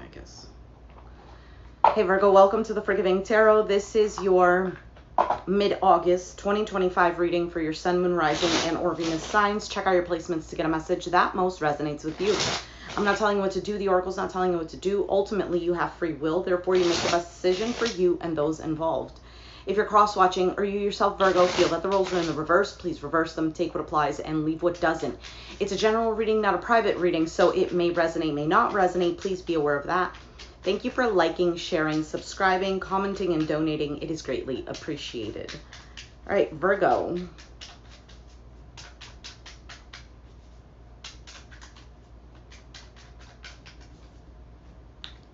I guess. Hey Virgo, welcome to the Forgiving Tarot. This is your mid-August 2025 reading for your Sun, Moon, Rising, and or Venus signs. Check out your placements to get a message that most resonates with you. I'm not telling you what to do. The Oracle's not telling you what to do. Ultimately, you have free will. Therefore, you make the best decision for you and those involved. If you're cross-watching or you yourself, Virgo, feel that the roles are in the reverse, please reverse them, take what applies, and leave what doesn't. It's a general reading, not a private reading, so it may resonate, may not resonate. Please be aware of that. Thank you for liking, sharing, subscribing, commenting, and donating. It is greatly appreciated. All right, Virgo.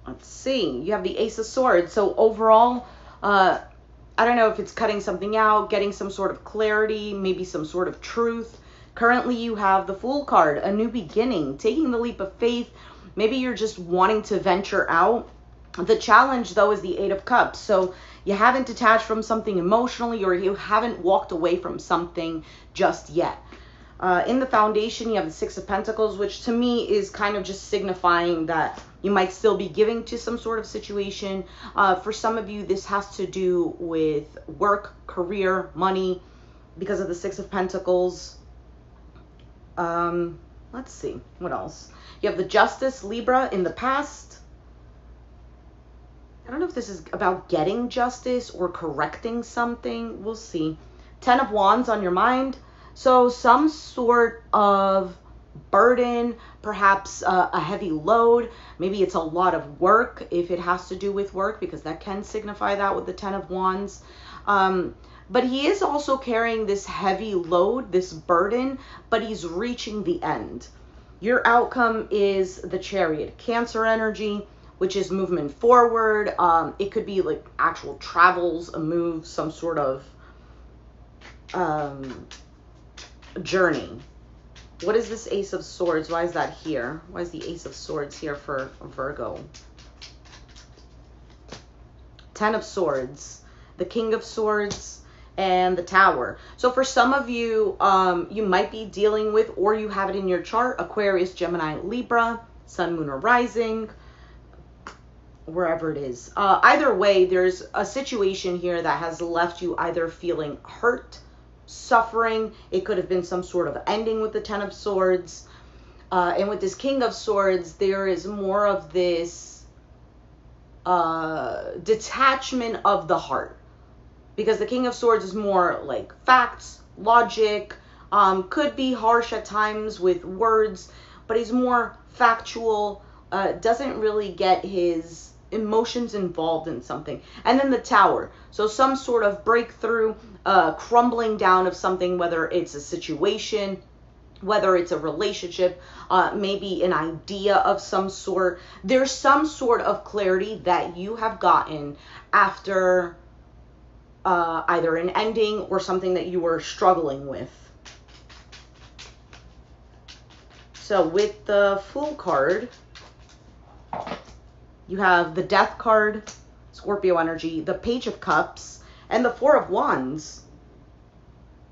Let's see. You have the Ace of Swords. So overall, I don't know if it's cutting something out, getting some sort of clarity, maybe some sort of truth. Currently, you have the Fool card, a new beginning, taking the leap of faith. Maybe you're just wanting to venture out. The challenge, though, is the Eight of Cups. So you haven't detached from something emotionally, or you haven't walked away from something just yet. In the foundation, you have the Six of Pentacles, which to me is kind of just signifying that you might still be giving to some sort of situation. For some of you, this has to do with work, career, money, because of the Six of Pentacles. Let's see, what else? You have the Justice, Libra, in the past. I don't know if this is about getting justice or correcting something. We'll see. Ten of Wands on your mind. So some sort of burden, perhaps a heavy load. Maybe it's a lot of work if it has to do with work, because that can signify that with the Ten of Wands. But he is also carrying this heavy load, this burden, but he's reaching the end. Your outcome is the Chariot, Cancer energy, which is movement forward. It could be like actual travels, a move, some sort of journey. What is this Ace of Swords? Why is that here? Why is the Ace of Swords here for Virgo? Ten of Swords, the King of Swords, and the Tower. So for some of you, you might be dealing with, or you have it in your chart, Aquarius, Gemini, Libra, Sun, Moon, or Rising, wherever it is. Either way, there's a situation here that has left you either feeling hurt, suffering. It could have been some sort of ending with the Ten of Swords. And with this King of Swords, there is more of this detachment of the heart. Because the King of Swords is more like facts, logic, could be harsh at times with words, but he's more factual, doesn't really get his emotions involved in something. And then the Tower, so some sort of breakthrough, crumbling down of something, whether it's a situation, whether it's a relationship, maybe an idea of some sort. There's some sort of clarity that you have gotten after either an ending or something that you were struggling with. So with the Fool card, you have the Death card, Scorpio energy, the Page of Cups, and the Four of Wands.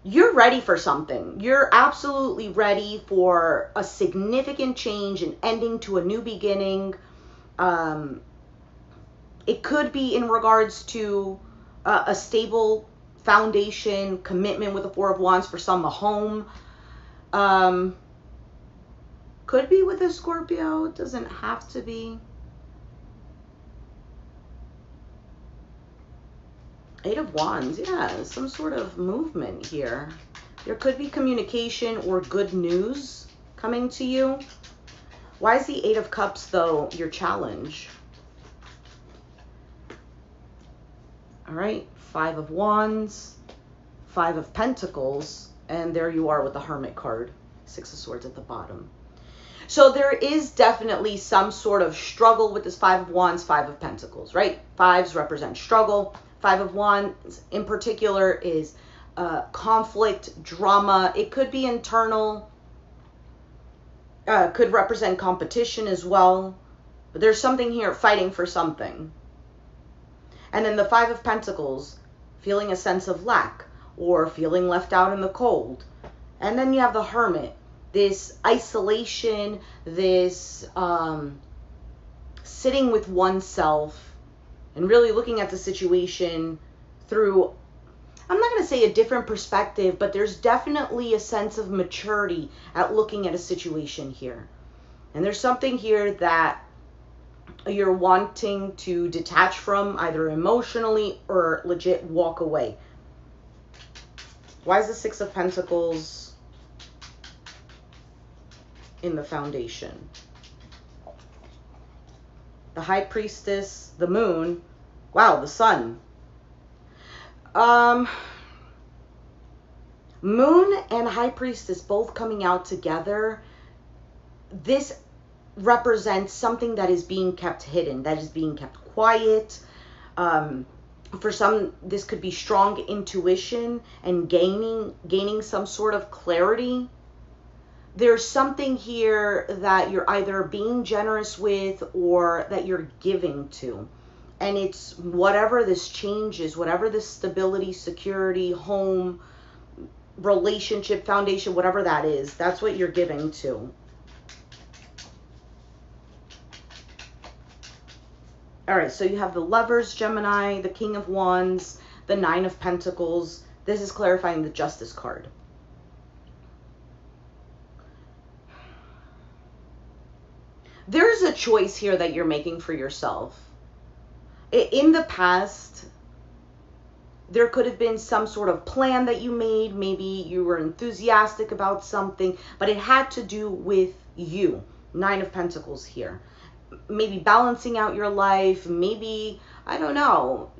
You're ready for something. You're absolutely ready for a significant change, an ending to a new beginning. It could be in regards to a stable foundation, commitment with the Four of Wands, for some a home. Could be with a Scorpio, doesn't have to be. Eight of Wands, yeah, some sort of movement here. There could be communication or good news coming to you. Why is the Eight of Cups, though, your challenge? All right, Five of Wands, Five of Pentacles, and there you are with the Hermit card, Six of Swords at the bottom. So there is definitely some sort of struggle with this Five of Wands, Five of Pentacles, right? Fives represent struggle. Five of Wands in particular is conflict, drama. It could be internal, could represent competition as well. But there's something here, fighting for something. And then the Five of Pentacles, feeling a sense of lack or feeling left out in the cold. And then you have the Hermit, this isolation, this sitting with oneself and really looking at the situation through, I'm not going to say a different perspective, but there's definitely a sense of maturity at looking at a situation here. And there's something here that you're wanting to detach from, either emotionally or legit walk away. Why is the Six of Pentacles in the foundation? The High Priestess, the Moon, wow, the Sun. Moon and High Priestess both coming out together. This represents something that is being kept hidden, that is being kept quiet. For some, this could be strong intuition and gaining some sort of clarity. There's something here that you're either being generous with or that you're giving to. And it's whatever this change is, whatever this stability, security, home, relationship, foundation, whatever that is, that's what you're giving to. All right, so you have the Lovers, Gemini, the King of Wands, the Nine of Pentacles. This is clarifying the Justice card. There's a choice here that you're making for yourself. In the past, there could have been some sort of plan that you made. Maybe you were enthusiastic about something, but it had to do with you. Nine of Pentacles here. Maybe balancing out your life. Maybe, I don't know,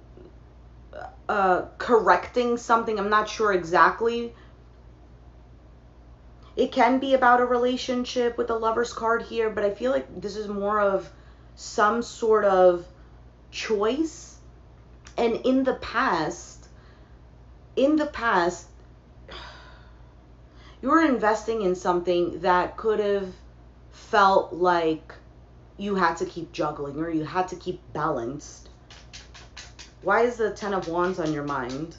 correcting something. I'm not sure exactly. It can be about a relationship with the Lover's card here, but I feel like this is more of some sort of choice. And in the past, you were investing in something that could have felt like you had to keep juggling or you had to keep balanced. Why is the Ten of Wands on your mind?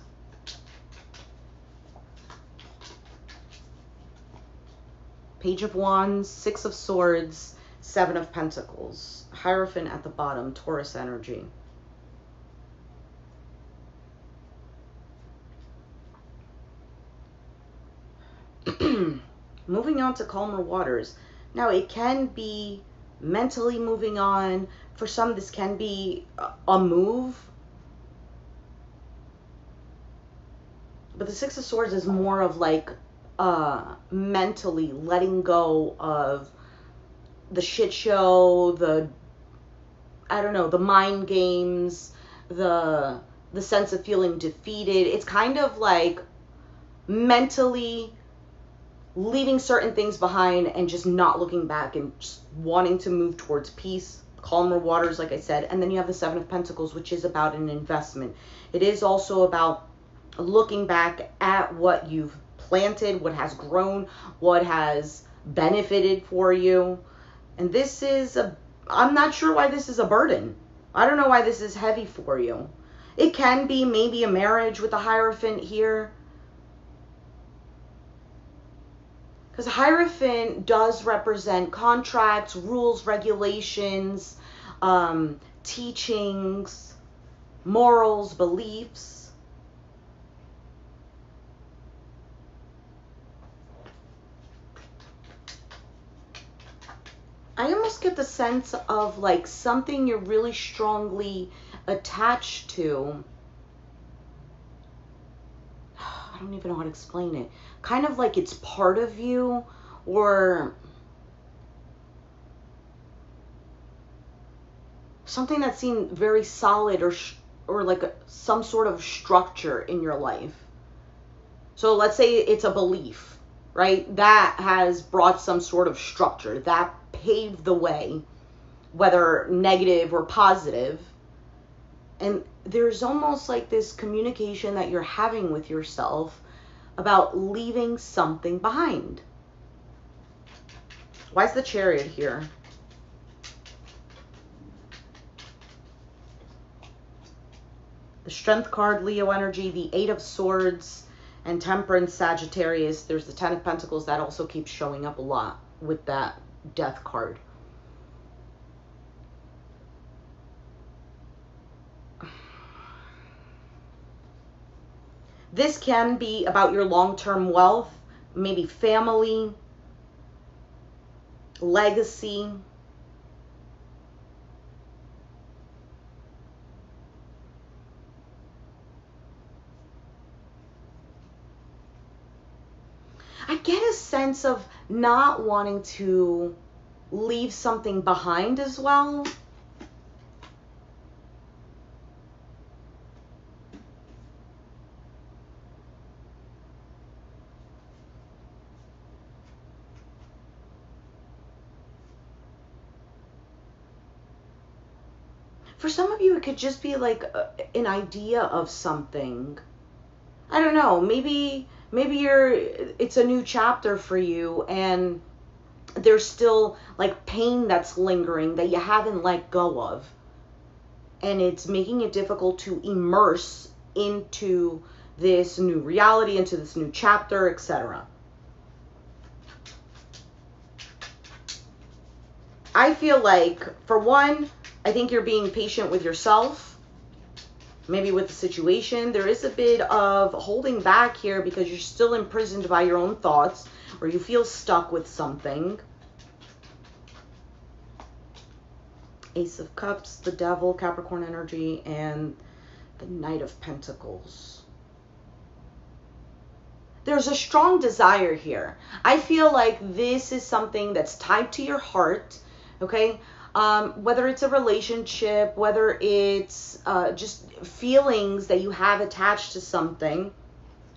Page of Wands, Six of Swords, Seven of Pentacles. Hierophant at the bottom, Taurus energy. Moving on to calmer waters. Now, it can be mentally moving on. For some, this can be a move. But the Six of Swords is more of like mentally letting go of the shit show, the, I don't know, the mind games, the sense of feeling defeated. It's kind of like mentally leaving certain things behind and just not looking back and just wanting to move towards peace, calmer waters, like I said. And then you have the Seven of Pentacles, which is about an investment. It is also about looking back at what you've planted, what has grown, what has benefited for you. And this is I'm not sure why this is a burden. I don't know why this is heavy for you. It can be maybe a marriage with the Hierophant here. Because Hierophant does represent contracts, rules, regulations, teachings, morals, beliefs. I almost get the sense of like something you're really strongly attached to. I don't even know how to explain it. Kind of like it's part of you, or something that seemed very solid, or like some sort of structure in your life. So let's say it's a belief, right? That has brought some sort of structure, that paved the way, whether negative or positive. And there's almost like this communication that you're having with yourself about leaving something behind. Why is the Chariot here? The Strength card, Leo energy, the Eight of Swords, and Temperance, Sagittarius. There's the Ten of Pentacles that also keeps showing up a lot with that Death card. This can be about your long-term wealth, maybe family, legacy. I get a sense of not wanting to leave something behind as well. For some of you, it could just be like an idea of something. I don't know. Maybe it's a new chapter for you, and there's still like pain that's lingering that you haven't let go of, and it's making it difficult to immerse into this new reality, into this new chapter, etc. I feel like, for one, I think you're being patient with yourself, maybe with the situation. There is a bit of holding back here because you're still imprisoned by your own thoughts, or you feel stuck with something. Ace of Cups, the Devil, Capricorn energy, and the Knight of Pentacles. There's a strong desire here. I feel like this is something that's tied to your heart, okay? Whether it's a relationship, whether it's just feelings that you have attached to something,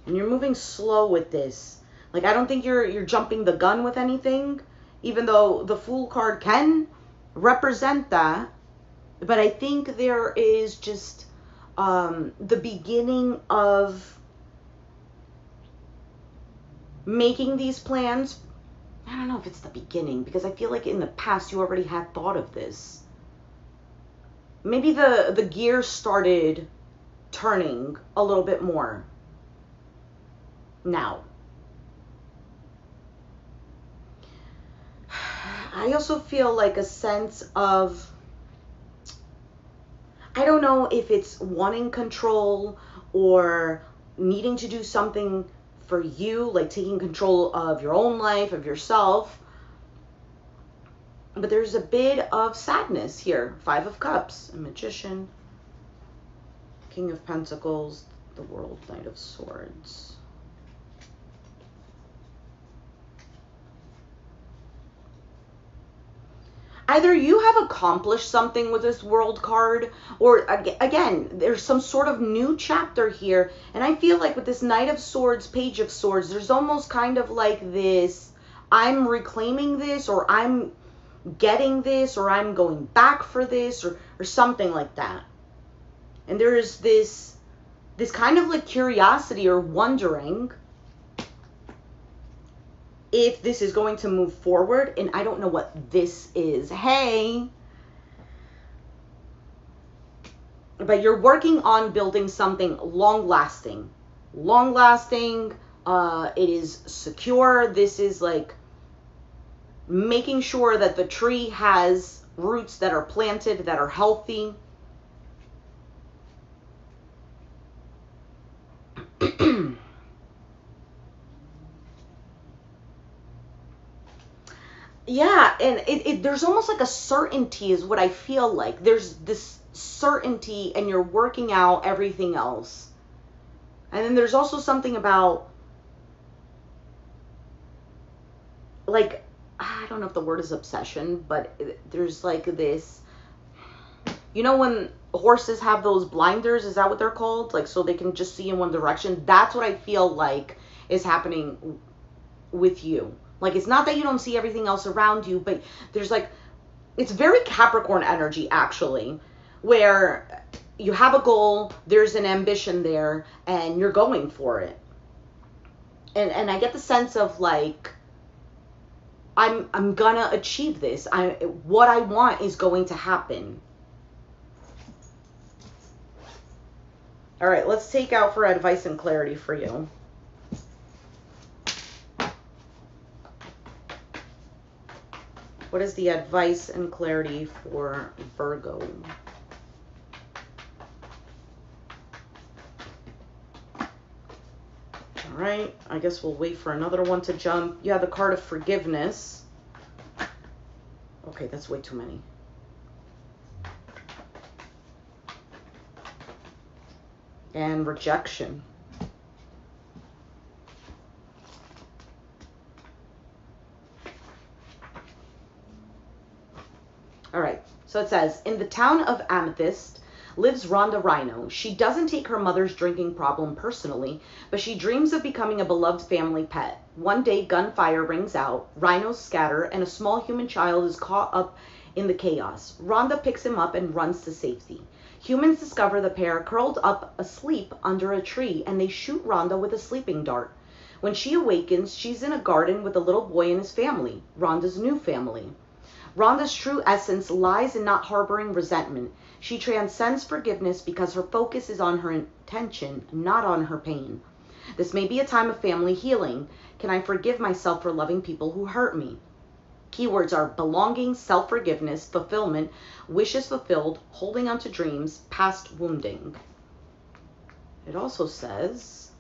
and you're moving slow with this. Like, I don't think you're jumping the gun with anything, even though the Fool card can represent that. But I think there is just the beginning of making these plans. I don't know if it's the beginning, because I feel like in the past you already had thought of this. Maybe the gears started turning a little bit more now. I also feel like a sense of, I don't know if it's wanting control or needing to do something for you, like taking control of your own life, of yourself. But there's a bit of sadness here. Five of Cups, a Magician, King of Pentacles, the World, Knight of Swords. Either you have accomplished something with this World card, or again, there's some sort of new chapter here. And I feel like with this Knight of Swords, Page of Swords, there's almost kind of like this, I'm reclaiming this, or I'm getting this, or I'm going back for this, or something like that. And there's this kind of like curiosity or wondering if this is going to move forward, and I don't know what this is. Hey. But you're working on building something long-lasting. Long-lasting, it is secure. This is like making sure that the tree has roots that are planted, that are healthy. Yeah, and there's almost like a certainty is what I feel like. There's this certainty, and you're working out everything else. And then there's also something about, like, I don't know if the word is obsession, but there's like this, you know when horses have those blinders, is that what they're called? Like, so they can just see in one direction. That's what I feel like is happening with you. Like, it's not that you don't see everything else around you, but there's like, it's very Capricorn energy, actually, where you have a goal, there's an ambition there, and you're going for it. And I get the sense of like, I'm gonna achieve this. What I want is going to happen. All right, let's take out for advice and clarity for you. What is the advice and clarity for Virgo? All right, I guess we'll wait for another one to jump. You have the card of forgiveness. Okay, that's way too many. And rejection. All right, so it says, in the town of Amethyst lives Rhonda Rhino. She doesn't take her mother's drinking problem personally, but she dreams of becoming a beloved family pet. One day, gunfire rings out, rhinos scatter, and a small human child is caught up in the chaos. Rhonda picks him up and runs to safety. Humans discover the pair curled up asleep under a tree, and they shoot Rhonda with a sleeping dart. When she awakens, she's in a garden with a little boy and his family, Rhonda's new family. Rhonda's true essence lies in not harboring resentment. She transcends forgiveness because her focus is on her intention, not on her pain. This may be a time of family healing. Can I forgive myself for loving people who hurt me? Keywords are belonging, self-forgiveness, fulfillment, wishes fulfilled, holding on to dreams, past wounding. It also says,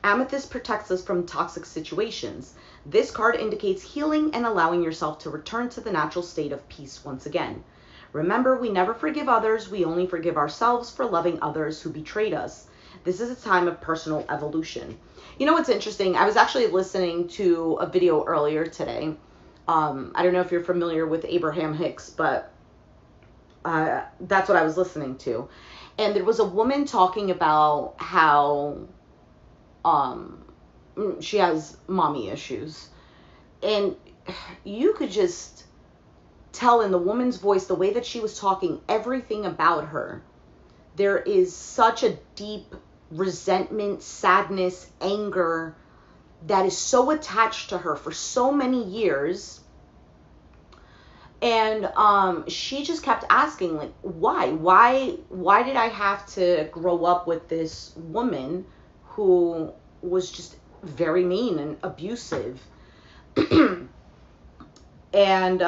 Amethyst protects us from toxic situations. This card indicates healing and allowing yourself to return to the natural state of peace once again. Remember, we never forgive others. We only forgive ourselves for loving others who betrayed us. This is a time of personal evolution. You know what's interesting? I was actually listening to a video earlier today. I don't know if you're familiar with Abraham Hicks, but that's what I was listening to. And there was a woman talking about how she has mommy issues. And you could just tell in the woman's voice, the way that she was talking, everything about her. There is such a deep resentment, sadness, anger that is so attached to her for so many years. And she just kept asking, like, why did I have to grow up with this woman who was just very mean and abusive? And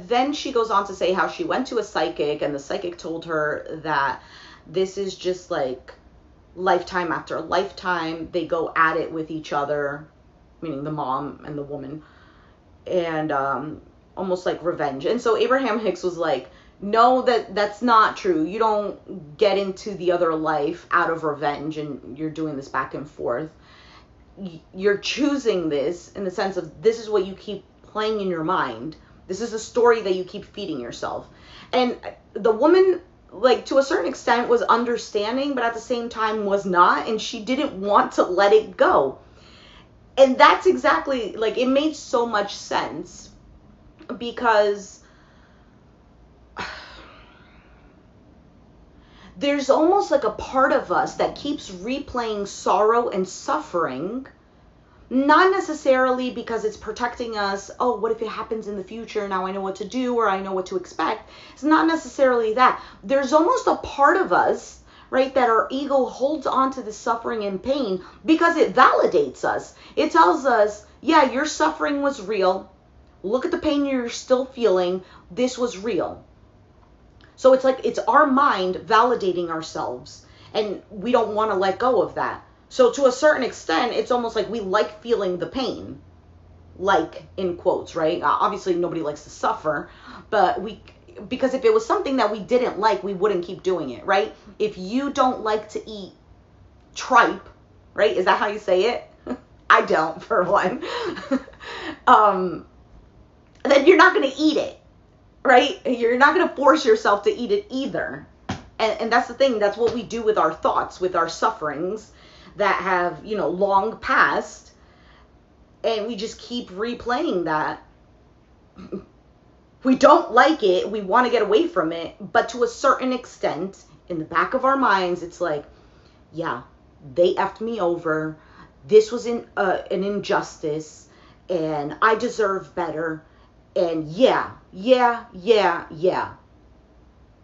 then she goes on to say how she went to a psychic, and the psychic told her that this is just like lifetime after lifetime. They go at it with each other, meaning the mom and the woman, and almost like revenge. And so Abraham Hicks was like, no, that's not true. You don't get into the other life out of revenge and you're doing this back and forth. You're choosing this in the sense of this is what you keep playing in your mind. This is a story that you keep feeding yourself. And the woman, like, to a certain extent was understanding, but at the same time was not, and she didn't want to let it go. And that's exactly, like, it made so much sense, because there's almost like a part of us that keeps replaying sorrow and suffering, not necessarily because it's protecting us. Oh, what if it happens in the future? Now I know what to do, or I know what to expect. It's not necessarily that. There's almost a part of us, right, that our ego holds on to the suffering and pain because it validates us. It tells us, yeah, your suffering was real. Look at the pain you're still feeling. This was real. So it's like it's our mind validating ourselves, and we don't want to let go of that. So to a certain extent, it's almost like we like feeling the pain, like, in quotes, right? Obviously, nobody likes to suffer, but because if it was something that we didn't like, we wouldn't keep doing it, right? If you don't like to eat tripe, right? Is that how you say it? I don't, for one. Then you're not going to eat it, right? You're not going to force yourself to eat it either. And that's the thing. That's what we do with our thoughts, with our sufferings that have, long passed. And we just keep replaying that. We don't like it. We want to get away from it. But to a certain extent, in the back of our minds, it's like, yeah, they effed me over. This was an injustice. And I deserve better. And yeah.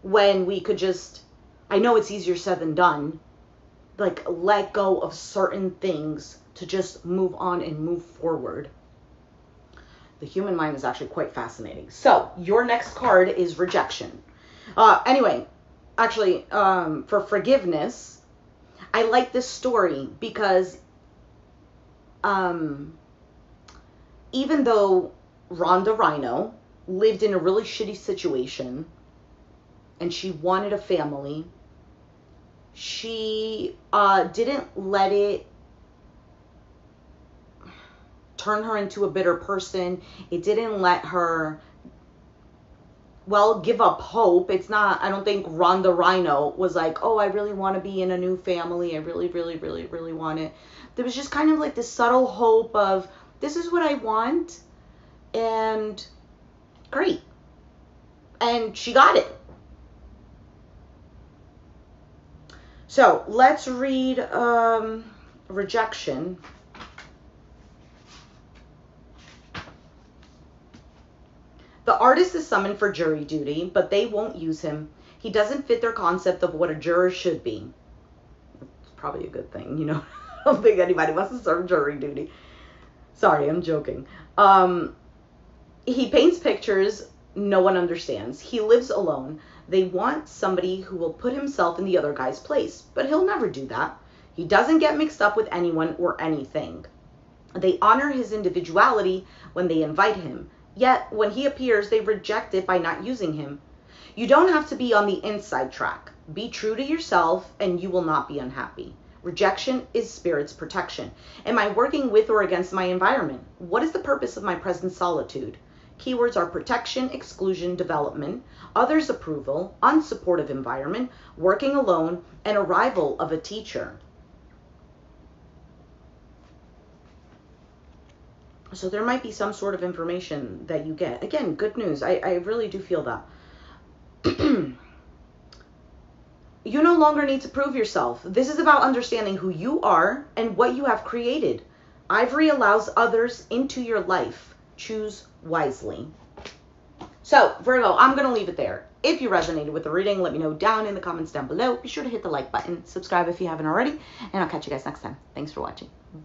When we could just, I know it's easier said than done, like, let go of certain things to just move on and move forward. The human mind is actually quite fascinating. So your next card is rejection. Anyway, actually, for forgiveness, I like this story because even though Rhonda Rhino lived in a really shitty situation and she wanted a family, she didn't let it turn her into a bitter person. It didn't let her, well, give up hope. It's not, I don't think Rhonda Rhino was like, oh, I really want to be in a new family. I really, really, really, really want it. There was just kind of like this subtle hope of, this is what I want, and great. And she got it. So let's read rejection. The artist is summoned for jury duty, but they won't use him. He doesn't fit their concept of what a juror should be. It's probably a good thing, you know. I don't think anybody wants to serve jury duty. Sorry, I'm joking. He paints pictures no one understands. He lives alone. They want somebody who will put himself in the other guy's place, but he'll never do that. He doesn't get mixed up with anyone or anything. They honor his individuality when they invite him. Yet, when he appears, they reject it by not using him. You don't have to be on the inside track. Be true to yourself, and you will not be unhappy. Rejection is spirit's protection. Am I working with or against my environment? What is the purpose of my present solitude? Keywords are protection, exclusion, development, others' approval, unsupportive environment, working alone, and arrival of a teacher. So there might be some sort of information that you get. Again, good news. I really do feel that. You no longer need to prove yourself. This is about understanding who you are and what you have created. Ivory allows others into your life. Choose wisely. So, Virgo, I'm going to leave it there. If you resonated with the reading, let me know down in the comments down below. Be sure to hit the like button, subscribe if you haven't already, and I'll catch you guys next time. Thanks for watching. Bye.